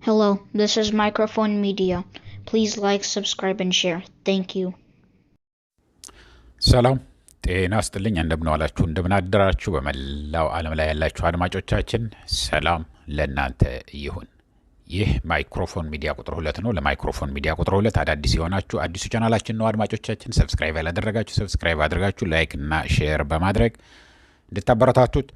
Hello, this is Microphone Media. Please like, subscribe, and share. Thank you. ሰላም ጤና ይስጥልኝ። እንደምን ዋላችሁ፣ እንደምን አደራችሁ። በመላው ዓለም ላይ ያላችሁ አድማጮቻችን ሰላም ለእናንተ ይሁን። ይህ ማይክሮፎን ሚዲያ ቁጥር 2 ነው። ለማይክሮፎን ሚዲያ ቁጥር 2 አዳዲስ የሆናችሁ አዲሱ ቻናላችን ነው። አድማጮቻችን ሰብስክራይብ ያላደረጋችሁ ሰብስክራይብ አድርጋችሁ ላይክ እና ሼር በማድረግ እንድታበረታቱት።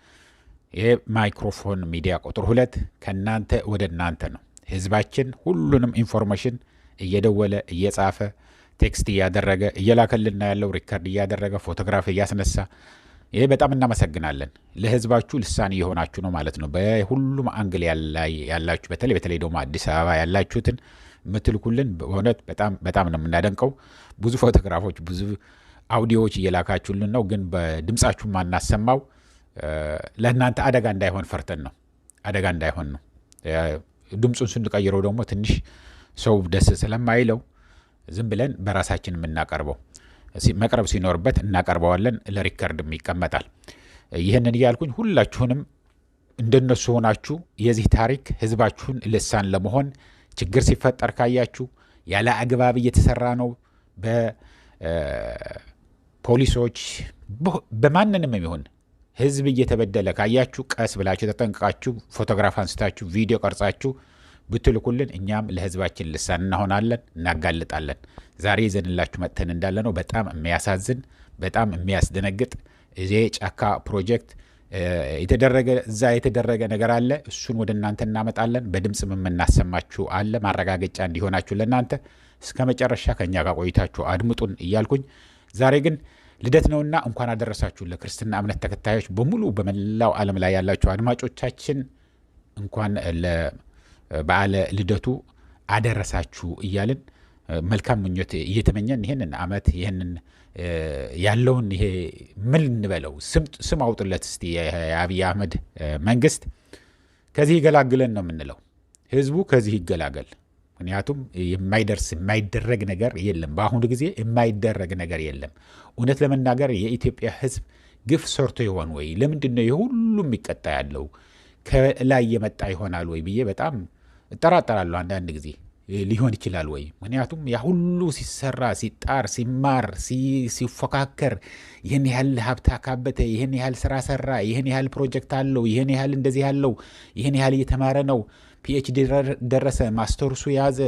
ይህ ማይክሮፎን ሚዲያ ቁጥር 2 ከእናንተ ወደ እናንተ ነው። ህዝባችን ሁሉንም ኢንፎርሜሽን እየደወለ እየጻፈ ቴክስት እያደረገ እየላከልና ያለው ሪከርድ እያደረገ ፎቶግራፍ እያስነሳ ይሄ በጣም እናመሰግናለን። ለህዝባችሁ ልሳን እየሆናችሁ ነው ማለት ነው። በሁሉም አንግል ያላችሁ በተለይ ደግሞ አዲስ አበባ ያላችሁትን ምትልኩልን በእውነት በጣም ነው የምናደንቀው። ብዙ ፎቶግራፎች፣ ብዙ አውዲዮዎች እየላካችሁልን ነው። ግን በድምጻችሁ ማናሰማው ለእናንተ አደጋ እንዳይሆን ፈርተን ነው። አደጋ እንዳይሆን ነው። ድምጹን ስንቀይረው ደግሞ ትንሽ ሰው ደስ ስለማይለው ዝም ብለን በራሳችን የምናቀርበው መቅረብ ሲኖርበት እናቀርበዋለን። ለሪከርድም ይቀመጣል። ይህንን እያልኩኝ ሁላችሁንም እንደነሱ ሆናችሁ የዚህ ታሪክ ህዝባችሁን ልሳን ለመሆን ችግር ሲፈጠር ካያችሁ ያለ አግባብ እየተሰራ ነው በፖሊሶች በማንንም ይሁን ህዝብ እየተበደለ ካያችሁ ቀስ ብላችሁ ተጠንቅቃችሁ ፎቶግራፍ አንስታችሁ ቪዲዮ ቀርጻችሁ ብትልኩልን እኛም ለህዝባችን ልሳን እንሆናለን፣ እናጋልጣለን። ዛሬ ይዘንላችሁ መጥተን እንዳለ ነው በጣም የሚያሳዝን በጣም የሚያስደነግጥ እዚህ ጫካ ፕሮጀክት የተደረገ ነገር አለ። እሱን ወደ እናንተ እናመጣለን። በድምጽም የምናሰማችሁ አለ ማረጋገጫ እንዲሆናችሁ ለእናንተ። እስከ መጨረሻ ከኛ ጋር ቆይታችሁ አድምጡን እያልኩኝ ዛሬ ግን ልደት ነውና እንኳን አደረሳችሁ ለክርስትና እምነት ተከታዮች በሙሉ በመላው ዓለም ላይ ያላችሁ አድማጮቻችን እንኳን በዓለ ልደቱ አደረሳችሁ እያልን መልካም ምኞት እየተመኘን ይህንን ዓመት ይህንን ያለውን ይሄ ምን እንበለው ስም አውጡለት እስቲ የአብይ አህመድ መንግስት ከዚህ ይገላግለን ነው የምንለው። ህዝቡ ከዚህ ይገላገል። ምክንያቱም የማይደረግ ነገር የለም። በአሁኑ ጊዜ የማይደረግ ነገር የለም። እውነት ለመናገር የኢትዮጵያ ህዝብ ግፍ ሰርቶ ይሆን ወይ? ለምንድን ነው የሁሉም የሚቀጣ ያለው? ከላይ የመጣ ይሆናል ወይ ብዬ በጣም እጠራጠራለሁ። አንዳንድ ጊዜ ሊሆን ይችላል ወይ? ምክንያቱም ያ ሁሉ ሲሰራ ሲጣር ሲማር ሲፎካከር ይህን ያህል ሀብት አካበተ፣ ይህን ያህል ስራ ሰራ፣ ይህን ያህል ፕሮጀክት አለው፣ ይህን ያህል እንደዚህ ያለው፣ ይህን ያህል እየተማረ ነው፣ ፒኤችዲ ደረሰ፣ ማስተርሱ የያዘ፣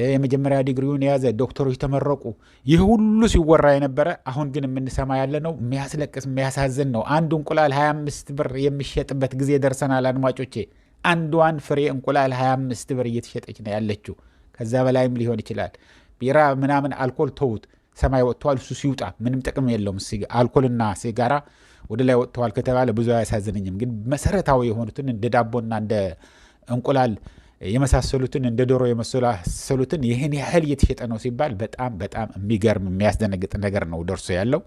የመጀመሪያ ዲግሪውን የያዘ፣ ዶክተሮች ተመረቁ። ይህ ሁሉ ሲወራ የነበረ አሁን ግን የምንሰማ ያለ ነው የሚያስለቅስ የሚያሳዝን ነው። አንዱ እንቁላል 25 ብር የሚሸጥበት ጊዜ ደርሰናል አድማጮቼ። አንዷን ፍሬ እንቁላል 25 ብር እየተሸጠች ነው ያለችው። ከዛ በላይም ሊሆን ይችላል። ቢራ ምናምን አልኮል ተውት፣ ሰማይ ወጥተዋል። እሱ ሲውጣ ምንም ጥቅም የለውም። አልኮልና ሲጋራ ወደ ላይ ወጥተዋል ከተባለ ብዙ አያሳዝነኝም። ግን መሰረታዊ የሆኑትን እንደ ዳቦና እንደ እንቁላል የመሳሰሉትን እንደ ዶሮ የመሳሰሉትን ይህን ያህል እየተሸጠ ነው ሲባል በጣም የሚገርም የሚያስደነግጥ ነገር ነው ደርሶ ያለው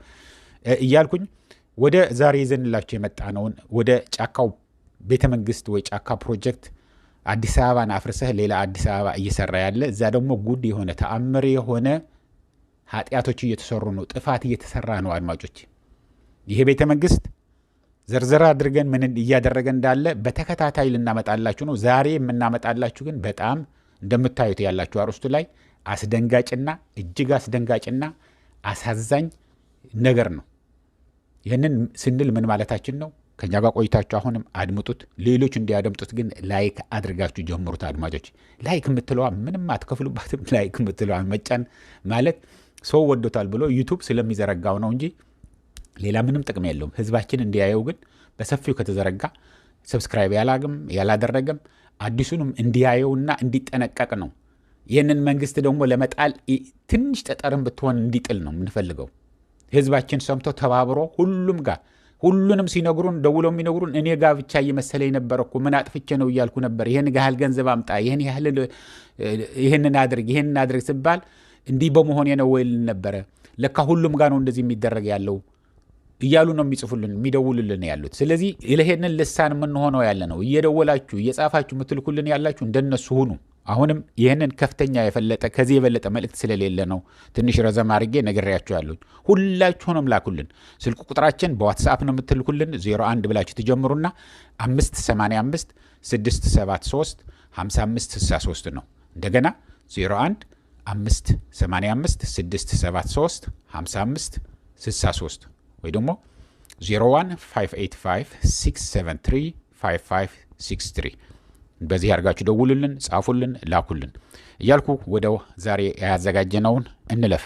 እያልኩኝ ወደ ዛሬ ይዘንላቸው የመጣነውን ወደ ጫካው ቤተ መንግስት ወይ ጫካ ፕሮጀክት አዲስ አበባን አፍርሰህ ሌላ አዲስ አበባ እየሰራ ያለ እዛ ደግሞ ጉድ የሆነ ተአምር የሆነ ኃጢአቶች እየተሰሩ ነው። ጥፋት እየተሰራ ነው። አድማጮች ይሄ ቤተ መንግስት ዘርዘር አድርገን ምን እያደረገ እንዳለ በተከታታይ ልናመጣላችሁ ነው። ዛሬ የምናመጣላችሁ ግን በጣም እንደምታዩት ያላችሁ አርስቱ ላይ አስደንጋጭና እጅግ አስደንጋጭና አሳዛኝ ነገር ነው። ይህንን ስንል ምን ማለታችን ነው? ከኛ ጋር ቆይታችሁ አሁንም አድምጡት። ሌሎች እንዲያደምጡት ግን ላይክ አድርጋችሁ ጀምሩት። አድማጮች ላይክ የምትለዋ ምንም አትከፍሉባትም። ላይክ የምትለዋ መጫን ማለት ሰው ወዶታል ብሎ ዩቱብ ስለሚዘረጋው ነው እንጂ ሌላ ምንም ጥቅም የለውም። ህዝባችን እንዲያየው ግን በሰፊው ከተዘረጋ ሰብስክራይብ ያላደረገም አዲሱንም እንዲያየውና እንዲጠነቀቅ ነው። ይህንን መንግስት ደግሞ ለመጣል ትንሽ ጠጠርም ብትሆን እንዲጥል ነው የምንፈልገው። ህዝባችን ሰምቶ ተባብሮ ሁሉም ጋር ሁሉንም ሲነግሩን ደውለው የሚነግሩን እኔ ጋር ብቻ እየመሰለኝ ነበር እኮ ምን አጥፍቼ ነው እያልኩ ነበር። ይህን ያህል ገንዘብ አምጣ፣ ይህንን አድርግ ሲባል እንዲህ በመሆኔ ነው ወይ ነበረ። ለካ ሁሉም ጋር ነው እንደዚህ የሚደረግ ያለው እያሉ ነው የሚጽፉልን የሚደውሉልን ያሉት። ስለዚህ ይሄንን ልሳን የምንሆነው ያለ ነው። እየደወላችሁ እየጻፋችሁ የምትልኩልን ያላችሁ እንደነሱ ሁኑ። አሁንም ይህንን ከፍተኛ የፈለጠ ከዚህ የበለጠ መልእክት ስለሌለ ነው ትንሽ ረዘም አድርጌ ነግሬያችሁ ያሉኝ። ሁላችሁንም ላኩልን። ስልክ ቁጥራችን በዋትስአፕ ነው የምትልኩልን 01 ብላችሁ ትጀምሩና 585 673 5563 ነው። እንደገና 01 585 673 55 63 ወይ ደግሞ 01 585 673 5563 በዚህ አድርጋችሁ ደውሉልን፣ ጻፉልን፣ ላኩልን እያልኩ ወደ ዛሬ ያዘጋጀነውን እንለፍ።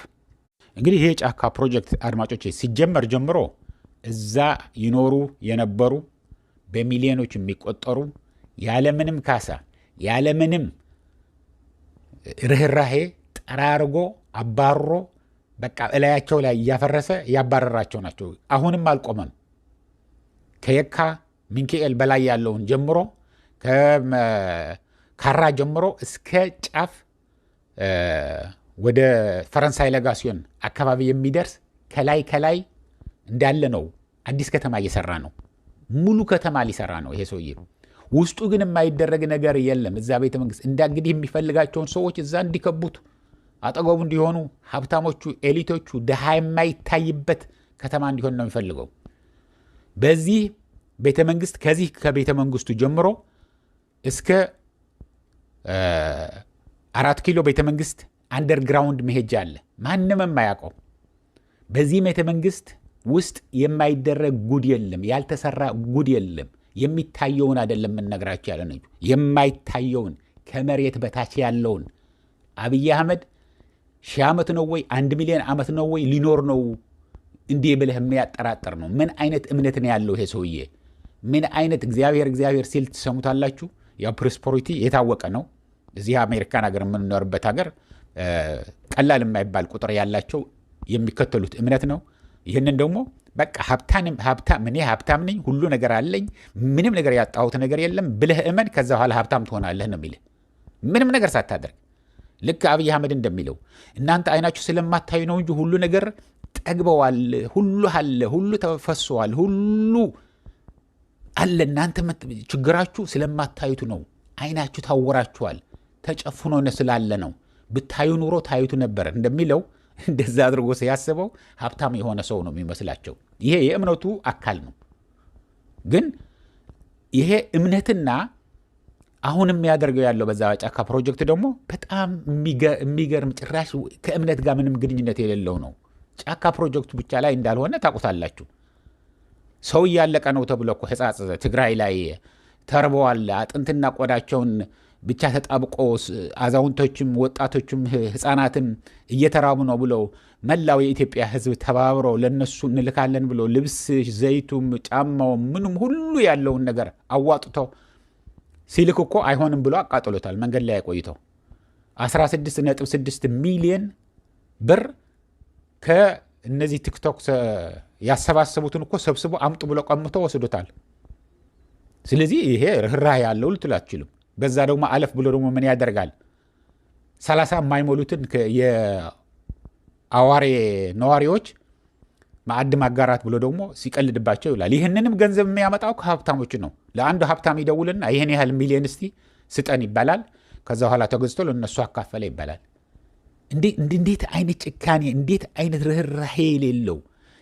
እንግዲህ ይሄ ጫካ ፕሮጀክት አድማጮች ሲጀመር ጀምሮ እዛ ይኖሩ የነበሩ በሚሊዮኖች የሚቆጠሩ ያለምንም ካሳ ያለምንም ርህራሄ ጠራርጎ አባሮ በቃ እላያቸው ላይ እያፈረሰ ያባረራቸው ናቸው። አሁንም አልቆመም። ከየካ ሚካኤል በላይ ያለውን ጀምሮ ከካራ ጀምሮ እስከ ጫፍ ወደ ፈረንሳይ ለጋሲዮን አካባቢ የሚደርስ ከላይ እንዳለ ነው። አዲስ ከተማ እየሰራ ነው። ሙሉ ከተማ ሊሰራ ነው ይሄ ሰውዬ። ውስጡ ግን የማይደረግ ነገር የለም። እዛ ቤተ መንግስት እንግዲህ የሚፈልጋቸውን ሰዎች እዛ እንዲከቡት አጠገቡ እንዲሆኑ ሀብታሞቹ፣ ኤሊቶቹ ድሃ የማይታይበት ከተማ እንዲሆን ነው የሚፈልገው። በዚህ ቤተ መንግስት ከዚህ ከቤተ መንግስቱ ጀምሮ እስከ 4 ኪሎ ቤተ መንግስት አንደርግራውንድ መሄጃ አለ፣ ማንም የማያውቀው። በዚህ ቤተ መንግስት ውስጥ የማይደረግ ጉድ የለም፣ ያልተሰራ ጉድ የለም። የሚታየውን አይደለም የምንነግራቸው ያለ ነው፣ የማይታየውን ከመሬት በታች ያለውን። አብይ አህመድ 1000 ዓመት ነው ወይ 1 ሚሊዮን ዓመት ነው ወይ ሊኖር ነው እንዲህ ብለህ የሚያጠራጥር ነው። ምን አይነት እምነት ነው ያለው ይሄ ሰውዬ? ምን አይነት እግዚአብሔር ሲል ትሰሙታላችሁ። ያው ፕሮስፐሪቲ የታወቀ ነው። እዚህ አሜሪካን ሀገር የምንኖርበት ሀገር ቀላል የማይባል ቁጥር ያላቸው የሚከተሉት እምነት ነው። ይህንን ደግሞ በቃ እኔ ሀብታም ነኝ፣ ሁሉ ነገር አለኝ፣ ምንም ነገር ያጣሁት ነገር የለም ብለህ እመን፣ ከዛ በኋላ ሀብታም ትሆናለህ ነው የሚልህ፣ ምንም ነገር ሳታደርግ። ልክ አብይ አህመድ እንደሚለው እናንተ አይናችሁ ስለማታዩ ነው እንጂ ሁሉ ነገር ጠግበዋል፣ ሁሉ አለ፣ ሁሉ ተፈሷል፣ ሁሉ አለ። እናንተ ችግራችሁ ስለማታዩት ነው። አይናችሁ ታወራችኋል፣ ተጨፍኖ ስላለ ነው። ብታዩ ኑሮ ታዩቱ ነበር እንደሚለው እንደዛ አድርጎ ሲያስበው ሀብታም የሆነ ሰው ነው የሚመስላቸው። ይሄ የእምነቱ አካል ነው። ግን ይሄ እምነትና አሁን የሚያደርገው ያለው በዛ ጫካ ፕሮጀክት ደግሞ በጣም የሚገርም ጭራሽ ከእምነት ጋር ምንም ግንኙነት የሌለው ነው። ጫካ ፕሮጀክቱ ብቻ ላይ እንዳልሆነ ታውቁታላችሁ። ሰው እያለቀ ነው ተብሎ እኮ ሕጻጽ ትግራይ ላይ ተርበዋል፣ አጥንትና ቆዳቸውን ብቻ ተጣብቆ አዛውንቶችም ወጣቶችም ህፃናትም እየተራቡ ነው ብለው መላው የኢትዮጵያ ህዝብ ተባብሮ ለነሱ እንልካለን ብሎ ልብስ፣ ዘይቱም፣ ጫማው፣ ምንም ሁሉ ያለውን ነገር አዋጥቶ ሲልክ እኮ አይሆንም ብሎ አቃጥሎታል። መንገድ ላይ ቆይተው 16.6 ሚሊዮን ብር ከእነዚህ ቲክቶክ ያሰባሰቡትን እኮ ሰብስቦ አምጡ ብሎ ቀምቶ ወስዶታል። ስለዚህ ይሄ ርህራሄ ያለው ልትሉ አትችሉም። በዛ ደግሞ አለፍ ብሎ ደግሞ ምን ያደርጋል? 30 የማይሞሉትን የአዋሬ ነዋሪዎች ማዕድ ማጋራት ብሎ ደግሞ ሲቀልድባቸው ይውላል። ይህንንም ገንዘብ የሚያመጣው ከሀብታሞች ነው። ለአንዱ ሀብታም ይደውልና ይህን ያህል ሚሊዮን እስቲ ስጠን ይባላል። ከዛ በኋላ ተገዝቶ ለእነሱ አካፈለ ይባላል። እንዴት አይነት ጭካኔ፣ እንዴት አይነት ርህራሄ የሌለው፣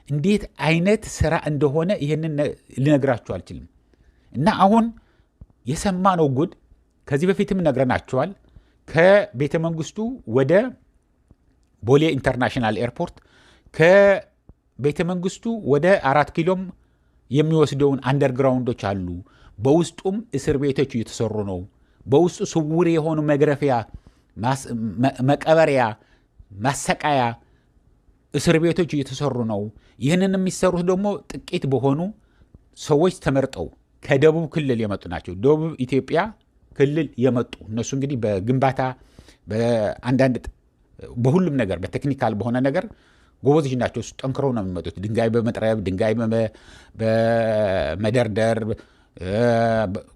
እንዴት አይነት ስራ እንደሆነ ይህንን ልነግራችሁ አልችልም። እና አሁን የሰማነው ጉድ ከዚህ በፊትም ነግረናቸዋል። ከቤተ መንግስቱ ወደ ቦሌ ኢንተርናሽናል ኤርፖርት፣ ከቤተ መንግስቱ ወደ 4 ኪሎም የሚወስደውን አንደርግራውንዶች አሉ። በውስጡም እስር ቤቶች እየተሰሩ ነው። በውስጡ ስውር የሆኑ መግረፊያ፣ መቀበሪያ፣ ማሰቃያ እስር ቤቶች እየተሰሩ ነው። ይህንን የሚሰሩት ደግሞ ጥቂት በሆኑ ሰዎች ተመርጠው ከደቡብ ክልል የመጡ ናቸው። ደቡብ ኢትዮጵያ ክልል የመጡ እነሱ እንግዲህ በግንባታ በአንዳንድ በሁሉም ነገር በቴክኒካል በሆነ ነገር ጎበዞች ናቸው። እሱ ጠንክረው ነው የሚመጡት። ድንጋይ በመጥረብ ድንጋይ በመደርደር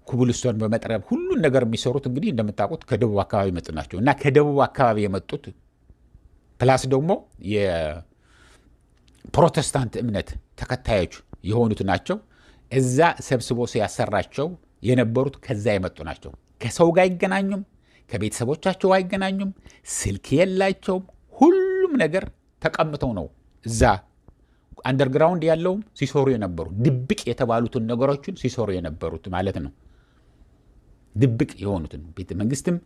ኩብልስቶን በመጥረብ ሁሉን ነገር የሚሰሩት እንግዲህ እንደምታውቁት ከደቡብ አካባቢ የመጡ ናቸው። እና ከደቡብ አካባቢ የመጡት ፕላስ ደግሞ የፕሮቴስታንት እምነት ተከታዮች የሆኑት ናቸው። እዛ ሰብስቦ ሲያሰራቸው የነበሩት ከዛ የመጡ ናቸው። ከሰው ጋር አይገናኙም፣ ከቤተሰቦቻቸው አይገናኙም፣ ስልክ የላቸውም። ሁሉም ነገር ተቀምጠው ነው እዛ አንደርግራውንድ ያለውም ሲሰሩ የነበሩ ድብቅ የተባሉትን ነገሮችን ሲሰሩ የነበሩት ማለት ነው። ድብቅ የሆኑትን ቤተ መንግስትም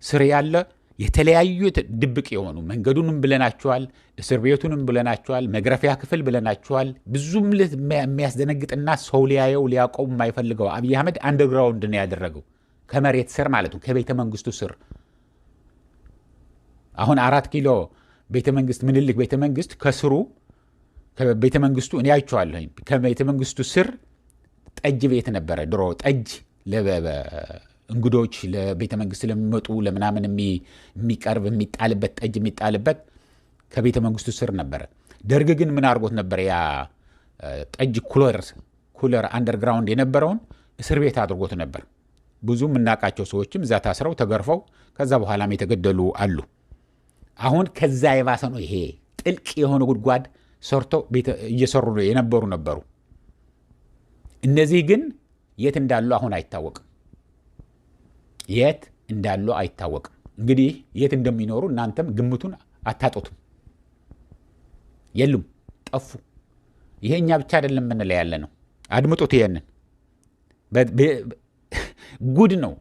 ስር ያለ የተለያዩ ድብቅ የሆኑ መንገዱንም ብለናቸዋል፣ እስር ቤቱንም ብለናቸዋል፣ መግረፊያ ክፍል ብለናቸዋል። ብዙም የሚያስደነግጥና ሰው ሊያየው ሊያውቀው የማይፈልገው አብይ አህመድ አንደርግራውንድ ነው ያደረገው፣ ከመሬት ስር ማለት ነው፣ ከቤተ መንግስቱ ስር። አሁን 4 ኪሎ ቤተ መንግስት ምኒልክ ቤተ መንግስት ከስሩ ከቤተ መንግስቱ እኔ አይቼዋለሁ። ከቤተ መንግስቱ ስር ጠጅ ቤት ነበረ ድሮ። ጠጅ እንግዶች ለቤተ መንግስት ለሚመጡ ለምናምን የሚቀርብ የሚጣልበት ጠጅ የሚጣልበት ከቤተ መንግስቱ ስር ነበረ። ደርግ ግን ምን አድርጎት ነበር? ያ ጠጅ ኩለር አንደርግራውንድ የነበረውን እስር ቤት አድርጎት ነበር። ብዙ የምናውቃቸው ሰዎችም እዛ ታስረው ተገርፈው ከዛ በኋላም የተገደሉ አሉ። አሁን ከዛ የባሰ ነው። ይሄ ጥልቅ የሆነ ጉድጓድ ሰርተው እየሰሩ የነበሩ ነበሩ። እነዚህ ግን የት እንዳሉ አሁን አይታወቅም። የት እንዳሉ አይታወቅም። እንግዲህ የት እንደሚኖሩ እናንተም ግምቱን አታጡትም። የሉም፣ ጠፉ። ይሄ እኛ ብቻ አይደለም የምንለው ያለ ነው። አድምጡት። ይሄንን ጉድ ነው።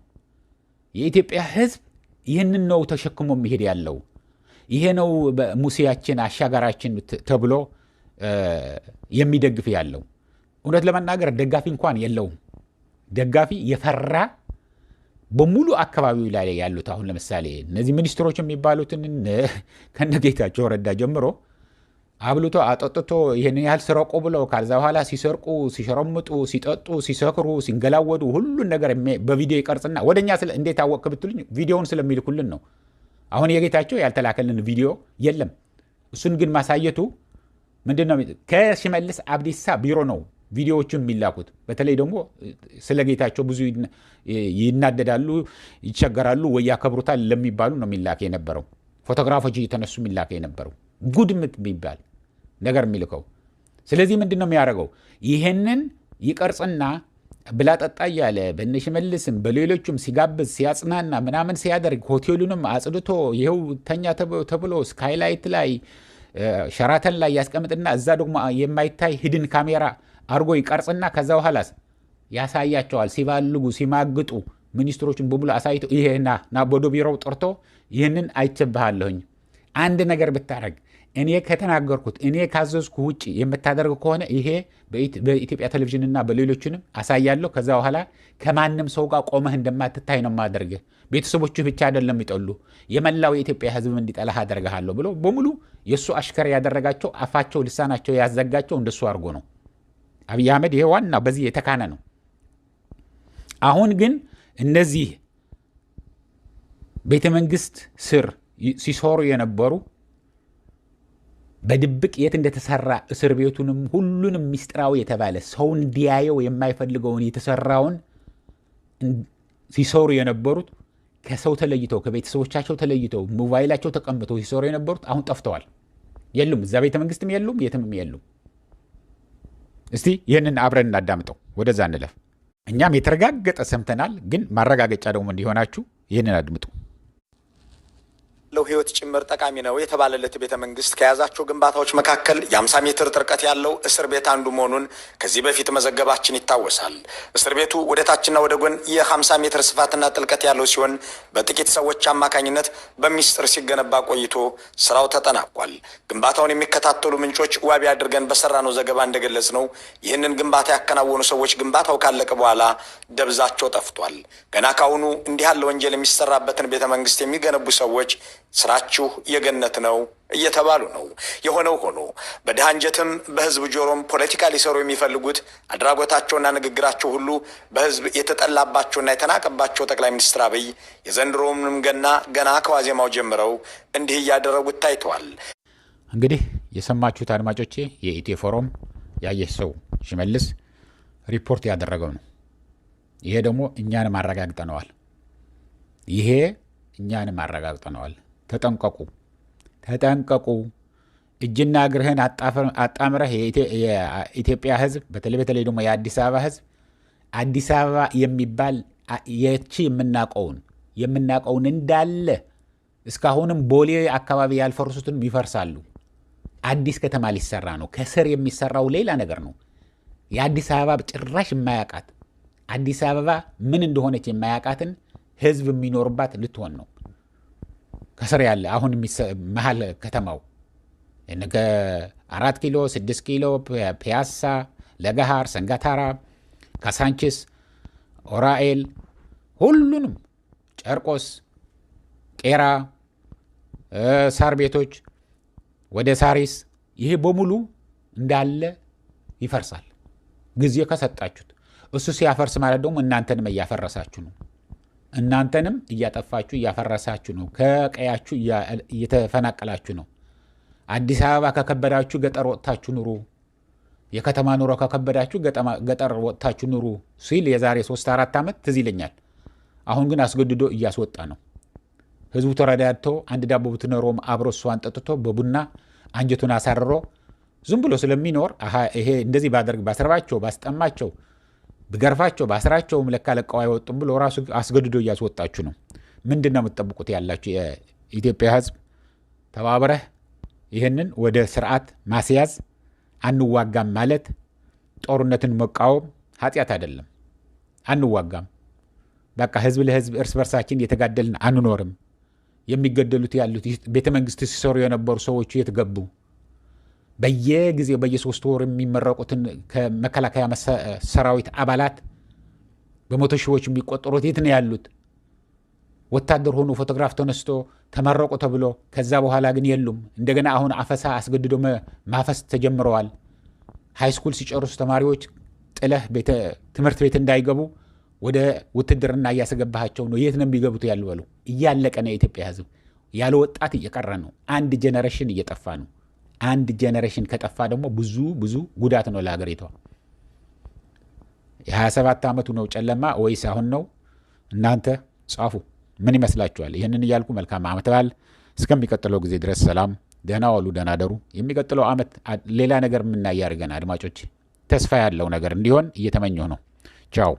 የኢትዮጵያ ሕዝብ ይህንን ነው ተሸክሞ የሚሄድ ያለው። ይሄ ነው ሙሴያችን አሻጋራችን ተብሎ የሚደግፍ ያለው። እውነት ለመናገር ደጋፊ እንኳን የለውም። ደጋፊ የፈራ በሙሉ አካባቢው ላይ ያሉት አሁን ለምሳሌ እነዚህ ሚኒስትሮች የሚባሉትን ከነጌታቸው ረዳ ጀምሮ አብልቶ አጠጥቶ ይህን ያህል ስረቁ ብለው ከዛ በኋላ ሲሰርቁ፣ ሲሸረምጡ፣ ሲጠጡ፣ ሲሰክሩ፣ ሲንገላወዱ ሁሉን ነገር በቪዲዮ ይቀርጽና ወደኛ እንዴት አወቅክ ብትሉኝ ቪዲዮውን ስለሚልኩልን ነው። አሁን የጌታቸው ያልተላከልን ቪዲዮ የለም። እሱን ግን ማሳየቱ ምንድነው? ከሽመልስ አብዲሳ ቢሮ ነው ቪዲዮዎቹን የሚላኩት። በተለይ ደግሞ ስለ ጌታቸው ብዙ ይናደዳሉ፣ ይቸገራሉ፣ ወይ ያከብሩታል ለሚባሉ ነው የሚላክ የነበረው። ፎቶግራፎች እየተነሱ የሚላክ የነበረው ጉድምት የሚባል ነገር የሚልከው። ስለዚህ ምንድን ነው የሚያደርገው? ይሄንን ይቀርጽና ብላ ጠጣ እያለ በእነ ሽመልስም በሌሎቹም ሲጋብዝ ሲያጽናና ምናምን ሲያደርግ ሆቴሉንም አጽድቶ ይኸው ተኛ ተብሎ ስካይላይት ላይ ሸራተን ላይ ያስቀምጥና እዛ ደግሞ የማይታይ ሂድን ካሜራ አርጎ ይቀርጽና ከዛ በኋላስ ያሳያቸዋል። ሲባልጉ ሲማግጡ ሚኒስትሮችን በሙሉ አሳይቶ ይሄና ና ቦዶ ቢሮው ጠርቶ ይህንን አይቸብሃለሁኝ፣ አንድ ነገር ብታረግ እኔ ከተናገርኩት እኔ ካዘዝኩ ውጭ የምታደርግ ከሆነ ይሄ በኢትዮጵያ ቴሌቪዥንና በሌሎችንም አሳያለሁ። ከዛ በኋላ ከማንም ሰው ጋር ቆመህ እንደማትታይ ነው የማደርግህ። ቤተሰቦችህ ብቻ አይደለም ይጠሉ፣ የመላው የኢትዮጵያ ሕዝብ እንዲጠላህ አደርግሃለሁ ብሎ በሙሉ የእሱ አሽከር ያደረጋቸው አፋቸው ልሳናቸው ያዘጋቸው እንደሱ አድርጎ ነው አብይ አህመድ። ይሄ ዋና በዚህ የተካነ ነው። አሁን ግን እነዚህ ቤተ መንግስት ስር ሲሰሩ የነበሩ በድብቅ የት እንደተሰራ እስር ቤቱንም ሁሉንም ሚስጥራዊ የተባለ ሰው እንዲያየው የማይፈልገውን የተሰራውን ሲሰሩ የነበሩት ከሰው ተለይተው ከቤተሰቦቻቸው ተለይተው ሞባይላቸው ተቀምጠው ሲሰሩ የነበሩት አሁን ጠፍተዋል። የሉም፣ እዛ ቤተ መንግስትም የሉም፣ የትምም የሉም። እስቲ ይህንን አብረን እናዳምጠው፣ ወደዛ እንለፍ። እኛም የተረጋገጠ ሰምተናል፣ ግን ማረጋገጫ ደግሞ እንዲሆናችሁ ይህንን አድምጡ። ለው ህይወት ጭምር ጠቃሚ ነው የተባለለት ቤተ መንግስት ከያዛቸው ግንባታዎች መካከል የ50 ሜትር ጥልቀት ያለው እስር ቤት አንዱ መሆኑን ከዚህ በፊት መዘገባችን ይታወሳል። እስር ቤቱ ወደ ታችና ወደ ጎን የ50 ሜትር ስፋትና ጥልቀት ያለው ሲሆን በጥቂት ሰዎች አማካኝነት በሚስጥር ሲገነባ ቆይቶ ስራው ተጠናቋል። ግንባታውን የሚከታተሉ ምንጮች ዋቢ አድርገን በሰራነው ዘገባ እንደገለጽ ነው ይህንን ግንባታ ያከናወኑ ሰዎች ግንባታው ካለቀ በኋላ ደብዛቸው ጠፍቷል። ገና ካሁኑ እንዲህ ያለ ወንጀል የሚሰራበትን ቤተ መንግስት የሚገነቡ ሰዎች ስራችሁ የገነት ነው እየተባሉ ነው። የሆነው ሆኖ በድሃ አንጀትም በህዝብ ጆሮም ፖለቲካ ሊሰሩ የሚፈልጉት አድራጎታቸውና ንግግራቸው ሁሉ በህዝብ የተጠላባቸውና የተናቀባቸው ጠቅላይ ሚኒስትር አብይ የዘንድሮውንም ገና ከዋዜማው ጀምረው እንዲህ እያደረጉት ታይተዋል። እንግዲህ የሰማችሁት አድማጮቼ የኢትዮ ፎረም ያየህ ሰው ሽመልስ ሪፖርት ያደረገው ነው። ይሄ ደግሞ እኛንም አረጋግጠነዋል። ተጠንቀቁ። እጅና እግርህን አጣምረህ የኢትዮጵያ ህዝብ በተለይ ደግሞ የአዲስ አበባ ህዝብ አዲስ አበባ የሚባል የቺ የምናቀውን እንዳለ እስካሁንም ቦሌ አካባቢ ያልፈርሱትን ይፈርሳሉ። አዲስ ከተማ ሊሰራ ነው። ከስር የሚሰራው ሌላ ነገር ነው። የአዲስ አበባ ጭራሽ የማያውቃት አዲስ አበባ ምን እንደሆነች የማያውቃትን ህዝብ የሚኖርባት ልትሆን ነው። ከስር ያለ አሁን መሀል ከተማው እነገ 4 ኪሎ 6 ኪሎ ፒያሳ፣ ለገሃር፣ ሰንጋታራ፣ ካሳንቺስ፣ ኦራኤል ሁሉንም ጨርቆስ፣ ቄራ፣ ሳር ቤቶች ወደ ሳሪስ ይሄ በሙሉ እንዳለ ይፈርሳል ጊዜ ከሰጣችሁት። እሱ ሲያፈርስ ማለት ደግሞ እናንተንም እያፈረሳችሁ ነው። እናንተንም እያጠፋችሁ እያፈረሳችሁ ነው። ከቀያችሁ እየተፈናቀላችሁ ነው። አዲስ አበባ ከከበዳችሁ ገጠር ወጥታችሁ ኑሩ፣ የከተማ ኑሮ ከከበዳችሁ ገጠር ወጥታችሁ ኑሩ ሲል የዛሬ 3-4 ዓመት ትዝ ይለኛል። አሁን ግን አስገድዶ እያስወጣ ነው። ህዝቡ ተረዳድቶ አንድ ዳቦ ብትኖረውም አብሮ እሷን ጠጥቶ በቡና አንጀቱን አሳርሮ ዝም ብሎ ስለሚኖር ይሄ እንደዚህ ባደርግ ባስረባቸው ባስጠማቸው ብገርፋቸው ባስራቸውም ለካ ለቀው አይወጡም ብሎ ራሱ አስገድዶ እያስወጣችሁ ነው። ምንድን ነው የምትጠብቁት ያላችሁ የኢትዮጵያ ህዝብ? ተባብረህ ይህንን ወደ ስርዓት ማስያዝ፣ አንዋጋም ማለት ጦርነትን መቃወም ኃጢአት አይደለም። አንዋጋም በቃ ህዝብ ለህዝብ እርስ በርሳችን እየተጋደልን አንኖርም። የሚገደሉት ያሉት ቤተ መንግስት ሲሰሩ የነበሩ ሰዎች የት ገቡ? በየጊዜው በየ3 ወር የሚመረቁትን ከመከላከያ ሰራዊት አባላት በመቶ ሺዎች የሚቆጠሩት የት ነው ያሉት? ወታደር ሆኖ ፎቶግራፍ ተነስቶ ተመረቁ ተብሎ ከዛ በኋላ ግን የሉም። እንደገና አሁን አፈሳ አስገድዶ ማፈስ ተጀምረዋል። ሃይስኩል ሲጨርሱ ተማሪዎች ጥለህ ትምህርት ቤት እንዳይገቡ ወደ ውትድርና እያስገባቸው ነው። የት ነው የሚገቡት ያሉ በሉ። እያለቀ ነው የኢትዮጵያ ህዝብ። ያለ ወጣት እየቀረ ነው። አንድ ጄኔሬሽን እየጠፋ ነው። አንድ ጄኔሬሽን ከጠፋ ደግሞ ብዙ ጉዳት ነው ለሀገሪቷ። የ27 ዓመቱ ነው ጨለማ ወይስ አሁን ነው? እናንተ ጻፉ። ምን ይመስላችኋል? ይህንን እያልኩ መልካም ዓመት በዓል እስከሚቀጥለው ጊዜ ድረስ ሰላም፣ ደህና ዋሉ፣ ደህና ደሩ። የሚቀጥለው ዓመት ሌላ ነገር የምናይ ያድርገን። አድማጮች ተስፋ ያለው ነገር እንዲሆን እየተመኘሁ ነው። ቻው።